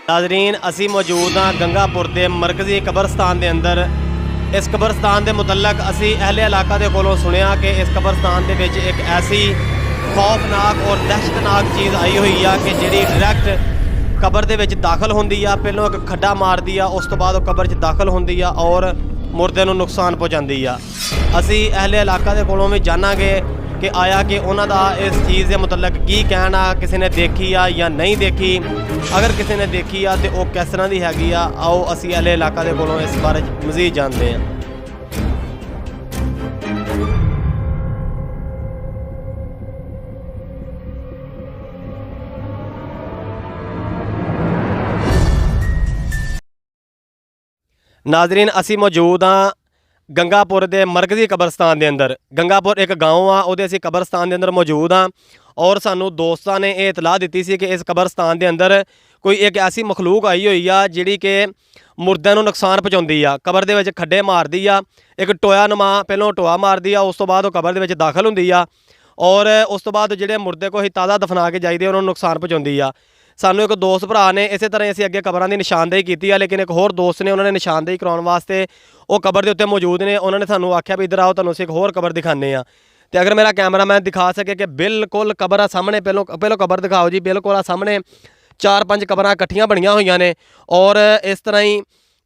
नाज़रीन असी मौजूद हाँ गंगापुर के मरकजी कब्रस्तान के अंदर। इस कब्रस्तान के मुतलक असी अहले इलाका के कोलों सुनिया कि इस कब्रस्तान के विच एक ऐसी खौफनाक और दहशतनाक चीज़ आई हुई है कि जिहड़ी डायरैक्ट कबर के विच दाखिल होंदी है। पहलों एक खड्डा मारदी है, उस तो बाद कबर च दाखिल होंदी है और मुर्दे नूं नुकसान पहुँचाती है। असी अहले इलाका के कोलों भी जानांगे कि आया कि उन्हों का इस चीज़ के मुतलक की कहना, किसी ने देखी आ या नहीं देखी। अगर किसी ने देखी आ तो वह किस तरह की हैगी आ, आओ असी अहले इलाका के कोलों इस बारे मज़ीद जानते हैं। नाज़रीन असी मौजूद हाँ गंगापुर के मरकजी कब्रस्तान के अंदर। गंगापुर एक गाँव आ, वो असी कब्रस्तान के अंदर मौजूद हाँ और सानू दोस्तों ने यह इतलाह दी सी कि इस कब्रस्तान के अंदर कोई एक ऐसी मखलूक आई हुई आ जिहड़ी कि मुर्दे नूं नुकसान पहुँचाती आ। कबर दे विच खड्डे मारदी आ, एक टोया नुमा पहलों टोआ मारदी आ, उस तो बाद कबर दे विच दाखिल हुंदी आ और उस तो बाद जिहड़े मुर्दे को ही ताज़ा दफना के जाइदे उन्होंने नुकसान पहुँचाती आ। सानू एक दोस्त भरा ने इस तरह असीं अगे कबरां की निशानदेही की है, लेकिन एक होर दोस्त ने उन्होंने निशानदेही कराने वास्ते वो कबर के उत्ते मौजूद ने। उन्होंने सानू आख्या भी इधर आओ, तुहानूं असीं एक होर कबर दिखाने आ। तो अगर मेरा कैमरामैन दिखा सके कि बिल्कुल कबर आ सामने, पहलों कबर दिखाओ जी। बिल्कुल आ सामने 4-5 कबरां इकट्ठियां बणियां होईयां ने और इस तरह ही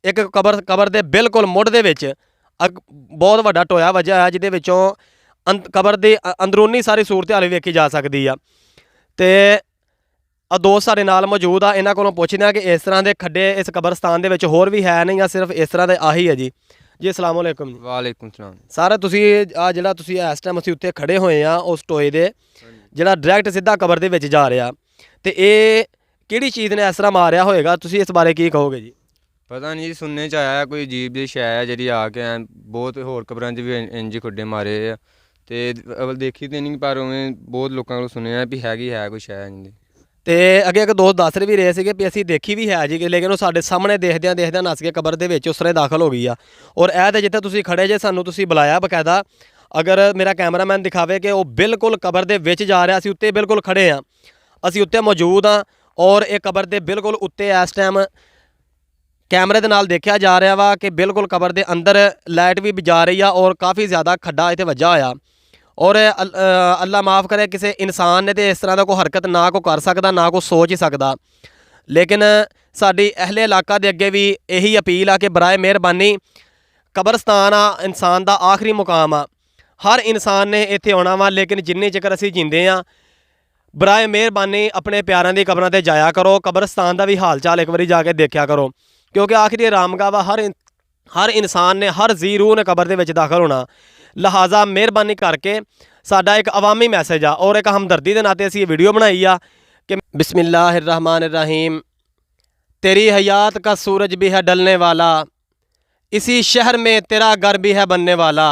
एक कबर के बिल्कुल मुढ़ दे विच बहुत वड्डा टोया वजह है, जिहदे विचों कबर की अंदरूनी सारी सूरत हाल वेखी जा सकती है। तो दोस्त साडे नाल मौजूद आ, इन्हां कोलों पुछदे आ कि इस तरह के खड्डे इस कब्रस्तान दे विच होर भी है नहीं या सिर्फ इस तरह के आही है जी। जी अस्सलाम वालेकुम। वालेकुम सलाम। सर तुसीं आ जिहड़ा तुसीं इस टाइम असीं उत्ते खड़े होए आ उस टोए दे जिहड़ा डायरैक्ट सीधा कबर दे विच जा रहा, ते इह किहड़ी चीज़ ने इस तरह मारिया होएगा, तुसीं इस बारे की कहोगे जी? पता नहीं जी, सुनने च आया कोई अजीब जी शै है जिहड़ी आके बहुत होर कबरां च भी इंज खड्डे मारे आ ते देखी ते नहीं, पर उवें बहुत लोकां कोलों सुनिया भी हैगी है कोई शै इंज दी। तो अगे एक दोस्त दस भी रहे थे भी असी देखी भी है जी, लेकिन वो साढ़े सामने देखद्या नस के कबर के उस तरह दाखिल हो गई आ। और यह तो जिते तुसीं खड़े जे सानू तुसीं बुलाया बकायदा, अगर मेरा कैमरामैन दिखावे कि वो बिल्कुल कबर के विच जा रहा, असीं उत्ते बिल्कुल खड़े हाँ, असीं उत्ते मौजूद हाँ और एक कबर के बिल्कुल उत्ते इस टाइम कैमरे के नाल देखा जा रहा वा कि बिल्कुल कबर के अंदर लाइट भी जा रही है और काफ़ी ज़्यादा खड्डा इत्थे वज्जा होया। और अल्लाह माफ़ करे किसी इंसान ने तो इस तरह का कोई हरकत ना को कर सकता ना को सोच ही सकता, लेकिन साडी अहले इलाका के अगे भी यही अपील आ कि बराए मेहरबानी कब्रस्तान आ इंसान का आखिरी मुकाम आ। हर इंसान ने इत्थे आना वा, लेकिन जिन्नी चकर असीं जींदे आ बराए मेहरबानी अपने प्यारों की कबरां ते जाया करो, कब्रस्तान का भी हाल चाल एक बारी जाके देखा करो, क्योंकि आखिरी आरामगाह वा हर इंसान ने हर जी रूह ने कबर के दाखिल होना। लिहाजा मेहरबानी करके साडा एक अवामी मैसेज आ और एक हमदर्दी के नाते असीं वीडियो बनाई आ कि बिस्मिल्लाहिर्रहमानिर्रहीम, तेरी हयात का सूरज भी है ढलने वाला, इसी शहर में तेरा घर भी है बनने वाला,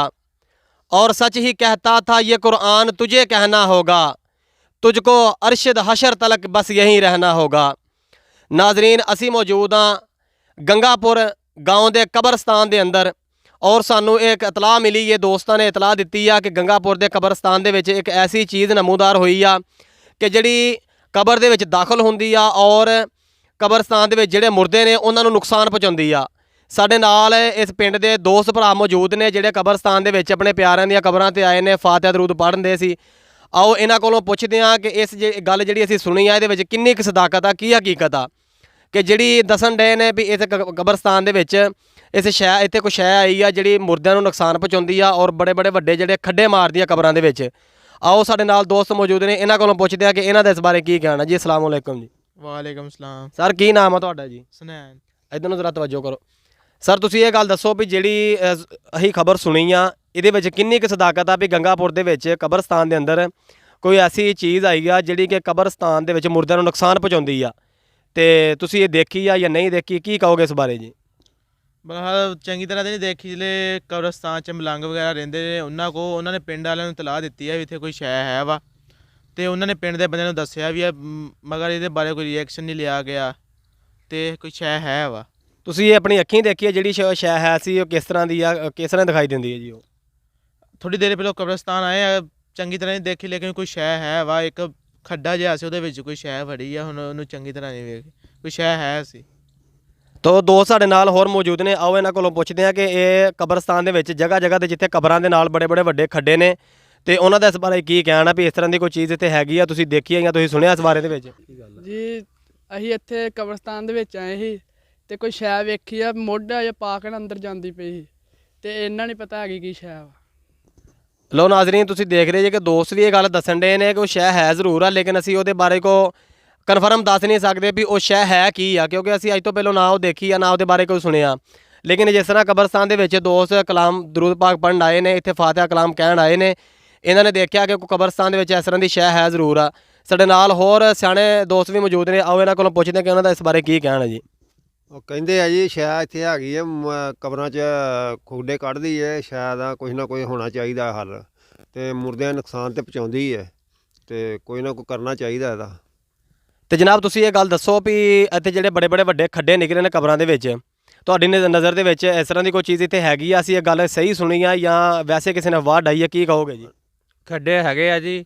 और सच ही कहता था ये कुरान तुझे कहना होगा, तुझको अरशद हशर तलक बस यहीं रहना होगा। नाजरीन असी मौजूद हाँ गंगापुर गाँव के कब्रस्तान के अंदर और सानू एक इतलाह मिली, ये दोस्तों ने इतलाह दी है कि गंगापुर के कब्रस्तान के विच एक ऐसी चीज़ नमूदार हुई आ कि जिहड़ी कबर के विच दाखिल होंदी आ और कब्रस्तान के विच जिहड़े मुर्दे ने उन्होंने नुकसान पहुँचाती आ। साडे नाल इस पिंड के दोस्त भरा मौजूद ने जिहड़े कब्रस्तान के विच अपने प्यारिਆਂ ਦੀਆਂ कबरां ते आए ने फातिहा दरूद पढ़ते सी। आओ इन्हां कोलों पुछदे आ कि इस गल जिहड़ी असीं सुनी आ इहदे विच किन्नी क सदाकत आ, की हकीकत आ कि जिहड़ी दसन डे ने भी इस कब्रस्तान के विच इस शै इत्थे कोई शै आई आ जिहड़ी मुर्दिਆਂ ਨੂੰ नुकसान पहुँचाती आ और बड़े बड़े वड्डे जिहड़े खड्डे मारदी आ कबरां दे विच। आओ साडे नाल दोस्त मौजूद ने, इन्हां कोलों पुछदे आ कि इन्हां दा इस बारे की कहना जी। अस्सलाम वालेकुम जी। वालेकुम सलाम। सर की नाम है तुहाडा जी? सुनैन। इधर नूं जरा तवज्जो करो सर, तुसीं ये गल दसो भी जिहड़ी असीं खबर सुनी आ इहदे विच किन्नी क सदाकत आ भी गंगापुर दे विच कब्रस्तान दे अंदर कोई ऐसी चीज़ आई आ जिहड़ी कि कब्रस्तान दे विच मुर्दिਆਂ ਨੂੰ नुकसान पहुँचाती आ, ते तुसीं ये देखी आ या नहीं देखी, की कहोगे इस बारे जी? बहरहाल चंगी तरह तो नहीं देखी, जिसले कब्रस्तान च मलंग वगैरह रहिंदे ने उन्होंने पिंड वालिਆਂ ਨੂੰ तलाह दी है भी इत्थे कोई शै है वा, तो उन्होंने पिंड के बंदे दसिया भी है, मगर ये बारे कोई रिएक्शन नहीं लिया गया, तो कोई शै है वा। तुसीं अपनी अखीं देखी है जिहड़ी शै है सी किस तरह दी आ, किस तरह दिखाई दिंदी है जी? वो थोड़ी देर पहले कब्रस्तान आए चंगी तरह नहीं देखी, लेकिन कोई शै है वा, एक खड्डा जिहा सी उहदे विच कोई शै फड़ी है, हुण उहनूं चंगी तरह नहीं वेख ਕੋਈ ਸ਼ੈ ਹੈ ਸੀ। ਤੋ ਦੋਸਤ ਸਾਡੇ ਨਾਲ ਹੋਰ ਮੌਜੂਦ ਨੇ, ਆਓ ਇਹਨਾਂ ਕੋਲੋਂ ਪੁੱਛਦੇ ਹਾਂ ਕਿ ਇਹ ਕਬਰਸਤਾਨ ਦੇ ਵਿੱਚ ਜਗ੍ਹਾ ਜਗ੍ਹਾ ਤੇ ਜਿੱਥੇ ਕਬਰਾਂ ਦੇ ਨਾਲ ਬੜੇ ਬੜੇ ਵੱਡੇ ਖੱਡੇ ਨੇ ਤੇ ਉਹਨਾਂ ਦਾ ਇਸ ਬਾਰੇ ਕੀ ਕਹਿਣਾ ਵੀ ਇਸ ਤਰ੍ਹਾਂ ਦੀ ਕੋਈ ਚੀਜ਼ ਇੱਥੇ ਹੈਗੀ ਆ, ਤੁਸੀਂ ਦੇਖੀ ਆ ਜਾਂ ਤੁਸੀਂ ਸੁਣਿਆ ਇਸ ਬਾਰੇ ਦੇ ਵਿੱਚ? ਜੀ ਅਸੀਂ ਇੱਥੇ ਕਬਰਸਤਾਨ ਦੇ ਵਿੱਚ ਆਏ ਸੀ ਤੇ ਕੋਈ ਸ਼ੈ ਵੇਖੀ ਆ, ਮੋਢਾ ਜਾਂ ਪਾ ਕੇ ਨਾ ਅੰਦਰ ਜਾਂਦੀ ਪਈ ਸੀ ਤੇ ਇਹਨਾਂ ਨਹੀਂ ਪਤਾ ਹੈਗੀ ਕੀ ਸ਼ੈ ਵਾ। ਲੋ ਨਾਜ਼ਰੀਨ, ਤੁਸੀਂ ਦੇਖ ਰਹੇ ਜੇ ਕਿ ਦੋਸਤ ਵੀ ਇਹ ਗੱਲ ਦੱਸਣ ਦੇ ਨੇ ਕਿ ਉਹ ਸ਼ੈ ਹੈ ਜ਼ਰੂਰ ਆ, ਲੇਕਿਨ ਅਸੀਂ ਉਹਦੇ ਬਾਰੇ ਕੋ ਕਨਫਰਮ ਦੱਸ ਨਹੀਂ ਸਕਦੇ ਵੀ ਉਹ ਸ਼ੈ ਹੈ ਕੀ ਆ, ਕਿਉਂਕਿ ਅਸੀਂ ਅੱਜ ਤੋਂ ਪਹਿਲਾਂ ਨਾ ਉਹ ਦੇਖੀ ਆ ਨਾ ਉਹਦੇ ਬਾਰੇ ਕੋਈ ਸੁਣਿਆ। ਲੇਕਿਨ ਜਿਸ ਤਰ੍ਹਾਂ ਕਬਰਸਤਾਨ ਦੇ ਵਿੱਚ ਦੋਸਤ ਕਲਾਮ ਦਰੂਦ ਪਾਕ ਪੜ੍ਹਨ ਆਏ ਨੇ, ਇੱਥੇ ਫਾਤਿਹਾ ਕਲਾਮ ਕਹਿਣ ਆਏ ਨੇ, ਇਹਨਾਂ ਨੇ ਦੇਖਿਆ ਕਿ ਕਬਰਸਤਾਨ ਦੇ ਵਿੱਚ ਇਸ ਤਰ੍ਹਾਂ ਦੀ ਸ਼ੈ ਹੈ ਜ਼ਰੂਰ ਆ। ਸਾਡੇ ਨਾਲ ਹੋਰ ਸਿਆਣੇ ਦੋਸਤ ਵੀ ਮੌਜੂਦ ਨੇ, ਆਓ ਇਹਨਾਂ ਕੋਲੋਂ ਪੁੱਛਦੇ ਕਿ ਉਹਨਾਂ ਦਾ ਇਸ ਬਾਰੇ ਕੀ ਕਹਿਣਾ ਜੀ। ਉਹ ਕਹਿੰਦੇ ਆ ਜੀ ਸ਼ਾਇਦ ਇੱਥੇ ਹੈਗੀ ਹੈ, ਕਬਰਾਂ 'ਚ ਖੋਡੇ ਕੱਢਦੀ ਹੈ, ਸ਼ਾਇਦ ਆ ਕੁਛ ਨਾ ਕੋਈ ਹੋਣਾ ਚਾਹੀਦਾ ਹੱਲ, ਤੇ ਮੁਰਦਿਆਂ ਨੂੰ ਨੁਕਸਾਨ ਤੇ ਪਹੁੰਚਾਉਂਦੀ ਹੈ, ਤੇ ਕੋਈ ਨਾ ਕੋਈ ਕਰਨਾ ਚਾਹੀਦਾ ਇਹਦਾ। ਤੇ ਜਨਾਬ ਤੁਸੀਂ ਇਹ ਗੱਲ ਦੱਸੋ ਵੀ ਇੱਥੇ ਜਿਹੜੇ ਬੜੇ ਬੜੇ ਵੱਡੇ ਖੱਡੇ ਨਿਕਲੇ ਨੇ ਕਬਰਾਂ ਦੇ ਵਿੱਚ, ਤੁਹਾਡੀ ਨਜ਼ਰ ਦੇ ਵਿੱਚ ਇਸ ਤਰ੍ਹਾਂ ਦੀ ਕੋਈ ਚੀਜ਼ ਇੱਥੇ ਹੈਗੀ ਆ? ਅਸੀਂ ਇਹ ਗੱਲ ਸਹੀ ਸੁਣੀ ਆ ਜਾਂ ਵੈਸੇ ਕਿਸੇ ਨੇ ਵਾਹ ਡਾਈ ਆ, ਕੀ ਕਹੋਗੇ ਜੀ? ਖੱਡੇ ਹੈਗੇ ਆ ਜੀ,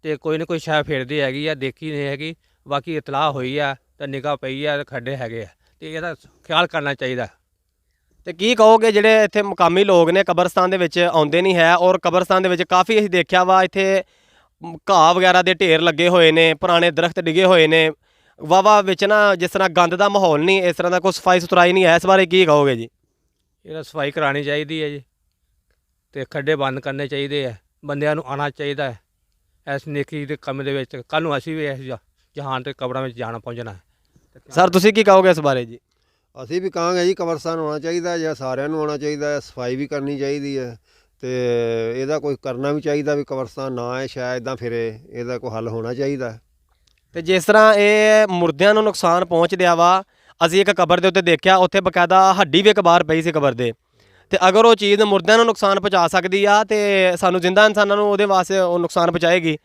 ਤੇ ਕੋਈ ਨਾ ਕੋਈ ਸ਼ੈ ਫੇਰਦੀ ਹੈਗੀ ਆ, ਦੇਖੀ ਨਹੀਂ ਹੈਗੀ, ਬਾਕੀ ਇਤਲਾਹ ਹੋਈ ਆ ਤਾਂ ਨਿਗਾਹ ਪਈ ਆ, ਖੱਡੇ ਹੈਗੇ ਆ ਤੇ ਇਹਦਾ ਖਿਆਲ ਕਰਨਾ ਚਾਹੀਦਾ। ਤੇ ਕੀ ਕਹੋਗੇ ਜਿਹੜੇ ਇੱਥੇ ਮੁਕਾਮੀ ਲੋਕ ਨੇ ਕਬਰਸਤਾਨ ਦੇ ਵਿੱਚ ਆਉਂਦੇ ਨਹੀਂ ਹੈ, ਔਰ ਕਬਰਸਤਾਨ ਦੇ ਵਿੱਚ ਕਾਫੀ ਅਸੀਂ ਦੇਖਿਆ ਵਾ ਇੱਥੇ ਘਾਹ ਵਗੈਰਾ ਦੇ ਢੇਰ ਲੱਗੇ ਹੋਏ ਨੇ, ਪੁਰਾਣੇ ਦਰਖਤ ਡਿੱਗੇ ਹੋਏ ਨੇ, ਵਾਵਾ ਵਿੱਚ ਨਾ ਜਿਸ ਤਰ੍ਹਾਂ ਗੰਦ ਦਾ ਮਾਹੌਲ ਨਹੀਂ, ਇਸ ਤਰ੍ਹਾਂ ਦਾ ਕੋਈ ਸਫਾਈ ਸੁਥਰਾਈ ਨਹੀਂ ਹੈ, ਇਸ ਬਾਰੇ ਕੀ ਕਹੋਗੇ ਜੀ? ਇਹਦਾ ਸਫਾਈ ਕਰਾਉਣੀ ਚਾਹੀਦੀ ਹੈ ਜੀ, ਤੇ ਖੱਡੇ ਬੰਦ ਕਰਨੇ ਚਾਹੀਦੇ ਆ, ਬੰਦਿਆਂ ਨੂੰ ਆਉਣਾ ਚਾਹੀਦਾ ਹੈ ਇਸ ਨੇਕੀ ਦੇ ਕੰਮ ਦੇ ਵਿੱਚ। ਕੱਲ੍ਹ ਨੂੰ ਅਸੀਂ ਵੀ ਇਸ ਜਹਾਨ ਤੇ ਕਬਰਾਂ ਵਿੱਚ ਜਾਣਾ ਪਹੁੰਚਣਾ ਹੈ। ਸਰ ਤੁਸੀਂ ਕੀ ਕਹੋਗੇ ਇਸ ਬਾਰੇ ਜੀ? ਅਸੀਂ ਵੀ ਕਹਾਂਗੇ ਜੀ ਕਬਰਸਤਾਨ ਹੋਣਾ ਚਾਹੀਦਾ ਜਾਂ ਸਾਰਿਆਂ ਨੂੰ ਆਉਣਾ ਚਾਹੀਦਾ ਹੈ, ਸਫਾਈ ਵੀ ਕਰਨੀ ਚਾਹੀਦੀ ਹੈ, ਤੇ ਇਹਦਾ ਕੋਈ ਕਰਨਾ ਵੀ ਚਾਹੀਦਾ ਵੀ ਕਬਰਸਤਾਨ ਨਾ ਹੈ ਸ਼ਾਇਦ ਇੱਦਾਂ ਫਿਰੇ, ਇਹਦਾ ਕੋਈ ਹੱਲ ਹੋਣਾ ਚਾਹੀਦਾ। ਤੇ ਜਿਸ ਤਰ੍ਹਾਂ ਇਹ ਮੁਰਦਿਆਂ ਨੂੰ ਨੁਕਸਾਨ ਪਹੁੰਚ ਰਿਹਾ ਵਾ, ਅਸੀਂ ਇੱਕ ਕਬਰ ਦੇ ਉੱਤੇ ਦੇਖਿਆ, ਉੱਥੇ ਬਕਾਇਦਾ ਹੱਡੀ ਵੀ ਇੱਕ ਬਾਹਰ ਪਈ ਸੀ ਕਬਰ ਦੇ, ਤੇ ਅਗਰ ਉਹ ਚੀਜ਼ ਮੁਰਦਿਆਂ ਨੂੰ ਨੁਕਸਾਨ ਪਹੁੰਚਾ ਸਕਦੀ ਆ ਤੇ ਸਾਨੂੰ ਜ਼ਿੰਦਾ ਇਨਸਾਨਾਂ ਨੂੰ ਉਹਦੇ ਵਾਸਤੇ ਉਹ ਨੁਕਸਾਨ ਪਹੁੰਚਾਏਗੀ,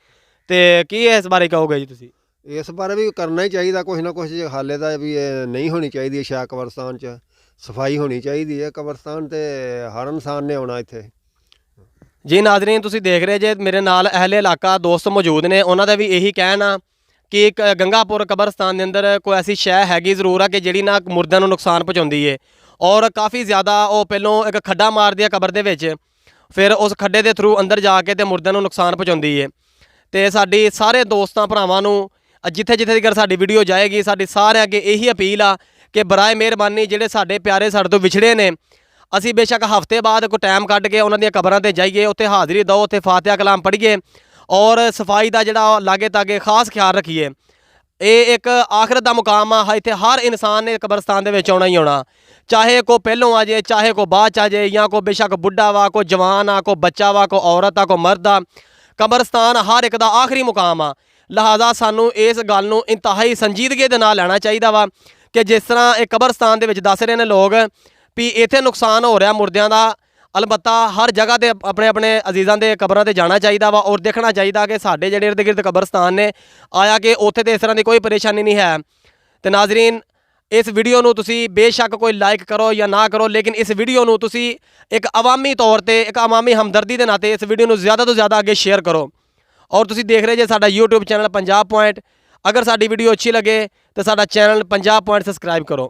ਤੇ ਕੀ ਇਸ ਬਾਰੇ ਕਹੋਗੇ ਜੀ ਤੁਸੀਂ? ਇਸ ਬਾਰੇ ਵੀ ਕਰਨਾ ਹੀ ਚਾਹੀਦਾ ਕੁਛ ਨਾ ਕੁਛ ਹਾਲੇ ਦਾ ਵੀ ਇਹ ਨਹੀਂ ਹੋਣੀ ਚਾਹੀਦੀ ਸ਼ਾਇਦ ਕਬਰਸਤਾਨ 'ਚ ਸਫਾਈ ਹੋਣੀ ਚਾਹੀਦੀ ਹੈ। ਕਬਰਸਤਾਨ ਤੇ ਹਰ ਇਨਸਾਨ ਨੇ ਆਉਣਾ ਇੱਥੇ। ਜੀ ਨਾਜ਼ਰੀਨ, ਤੁਸੀਂ ਦੇਖ ਰਹੇ ਜੇ ਮੇਰੇ ਨਾਲ ਅਹਿਲੇ ਇਲਾਕਾ ਦੋਸਤ ਮੌਜੂਦ ਨੇ, ਉਹਨਾਂ ਦਾ ਵੀ ਇਹੀ ਕਹਿਣਾ ਕਿ ਇੱਕ ਗੰਗਾਪੁਰ ਕਬਰਸਤਾਨ ਦੇ ਅੰਦਰ ਕੋਈ ਐਸੀ ਸ਼ੈ ਹੈਗੀ ਜ਼ਰੂਰ ਆ ਕਿ ਜਿਹੜੀ ਨਾ ਮੁਰਦਿਆਂ ਨੂੰ ਨੁਕਸਾਨ ਪਹੁੰਚਾਉਂਦੀ ਏ, ਔਰ ਕਾਫੀ ਜ਼ਿਆਦਾ ਉਹ ਪਹਿਲੋਂ ਇੱਕ ਖੱਡਾ ਮਾਰਦੀ ਆ ਕਬਰ ਦੇ ਵਿੱਚ, ਫਿਰ ਉਸ ਖੱਡੇ ਦੇ ਥਰੂ ਅੰਦਰ ਜਾ ਕੇ ਤੇ ਮੁਰਦਿਆਂ ਨੂੰ ਨੁਕਸਾਨ ਪਹੁੰਚਾਉਂਦੀ ਏ। ਤੇ ਸਾਡੀ ਸਾਰੇ ਦੋਸਤਾਂ ਭਰਾਵਾਂ ਨੂੰ ਜਿੱਥੇ ਜਿੱਥੇ ਤੱਕ ਸਾਡੀ ਵੀਡੀਓ ਜਾਏਗੀ, ਸਾਡੀ ਸਾਰਿਆਂ ਅੱਗੇ ਇਹੀ ਅਪੀਲ ਆ ਕਿ ਬਰਾਏ ਮਿਹਰਬਾਨੀ ਜਿਹੜੇ ਸਾਡੇ ਪਿਆਰੇ ਸਾਡੇ ਤੋਂ ਵਿਛੜੇ ਨੇ, ਅਸੀਂ ਬੇਸ਼ੱਕ ਹਫ਼ਤੇ ਬਾਅਦ ਕੋਈ ਟਾਈਮ ਕੱਢ ਕੇ ਉਹਨਾਂ ਦੀਆਂ ਕਬਰਾਂ ਤੇ ਜਾਈਏ, ਉੱਥੇ ਹਾਜ਼ਰੀ ਦਿਓ, ਉੱਥੇ ਫਾਤਿਹਾ ਕਲਾਮ ਪੜ੍ਹੀਏ, ਔਰ ਸਫਾਈ ਦਾ ਜਿਹੜਾ ਲਾਗੇ ਤਾਗੇ ਖਾਸ ਖਿਆਲ ਰੱਖੀਏ। ਇਹ ਇੱਕ ਆਖਰਤ ਦਾ ਮੁਕਾਮ ਆ, ਇੱਥੇ ਹਰ ਇਨਸਾਨ ਨੇ ਕਬਰਸਤਾਨ ਦੇ ਵਿੱਚ ਆਉਣਾ ਹੀ ਆਉਣਾ, ਚਾਹੇ ਕੋਈ ਪਹਿਲੋਂ ਆ ਜਾਏ, ਚਾਹੇ ਕੋਈ ਬਾਅਦ 'ਚ ਆ ਜਾਏ, ਜਾਂ ਕੋਈ ਬੇਸ਼ੱਕ ਬੁੱਢਾ ਵਾ, ਕੋਈ ਜਵਾਨ ਆ, ਕੋਈ ਬੱਚਾ ਵਾ, ਕੋਈ ਔਰਤ ਆ, ਕੋਈ ਮਰਦ ਆ, ਕਬਰਸਤਾਨ ਹਰ ਇੱਕ ਦਾ ਆਖਰੀ ਮੁਕਾਮ ਆ। ਲਿਹਾਜ਼ਾ ਸਾਨੂੰ ਇਸ ਗੱਲ ਨੂੰ ਇੰਤਹਾਈ ਸੰਜੀਦਗੀ ਦੇ ਨਾਲ ਲੈਣਾ ਚਾਹੀਦਾ ਵਾ ਕਿ ਜਿਸ ਤਰ੍ਹਾਂ ਇਹ ਕਬਰਸਤਾਨ ਦੇ ਵਿੱਚ ਦੱਸ ਰਹੇ ਨੇ ਲੋਕ ਵੀ ਇੱਥੇ ਨੁਕਸਾਨ ਹੋ ਰਿਹਾ ਮੁਰਦਿਆਂ ਦਾ, ਅਲਬੱਤਾ ਹਰ ਜਗ੍ਹਾ ਤੇ ਆਪਣੇ ਆਪਣੇ ਅਜ਼ੀਜ਼ਾਂ ਦੇ ਕਬਰਾਂ ਤੇ ਜਾਣਾ ਚਾਹੀਦਾ ਵਾ, ਔਰ ਦੇਖਣਾ ਚਾਹੀਦਾ ਕਿ ਸਾਡੇ ਜਿਹੜੇ ਇਰਦ ਗਿਰਦ ਕਬਰਸਤਾਨ ਨੇ ਆਇਆ ਕਿ ਉੱਥੇ ਤੇ ਇਸ ਤਰ੍ਹਾਂ ਦੀ ਕੋਈ ਪਰੇਸ਼ਾਨੀ ਨਹੀਂ ਹੈ। ਤੇ ਨਾਜ਼ਰੀਨ, ਇਸ ਵੀਡੀਓ ਨੂੰ ਤੁਸੀਂ ਬੇਸ਼ੱਕ ਕੋਈ ਲਾਈਕ ਕਰੋ ਜਾਂ ਨਾ ਕਰੋ, ਲੇਕਿਨ ਇਸ ਵੀਡੀਓ ਨੂੰ ਤੁਸੀਂ ਇੱਕ ਅਵਾਮੀ ਤੌਰ ਤੇ, ਇੱਕ ਅਵਾਮੀ ਹਮਦਰਦੀ ਦੇ ਨਾਤੇ ਇਸ ਵੀਡੀਓ ਨੂੰ ਜ਼ਿਆਦਾ ਤੋਂ ਜ਼ਿਆਦਾ ਅੱਗੇ ਸ਼ੇਅਰ ਕਰੋ। ਔਰ ਤੁਸੀਂ ਦੇਖ ਰਹੇ ਜੇ ਸਾਡਾ YouTube ਚੈਨਲ ਪੰਜਾਬ ਪੁਆਇੰਟ, ਅਗਰ ਸਾਡੀ ਵੀਡੀਓ ਅੱਛੀ ਲੱਗੇ ਤਾਂ ਸਾਡਾ ਚੈਨਲ ਪੰਜਾਬ ਪੁਆਇੰਟ ਸਬਸਕ੍ਰਾਈਬ ਕਰੋ।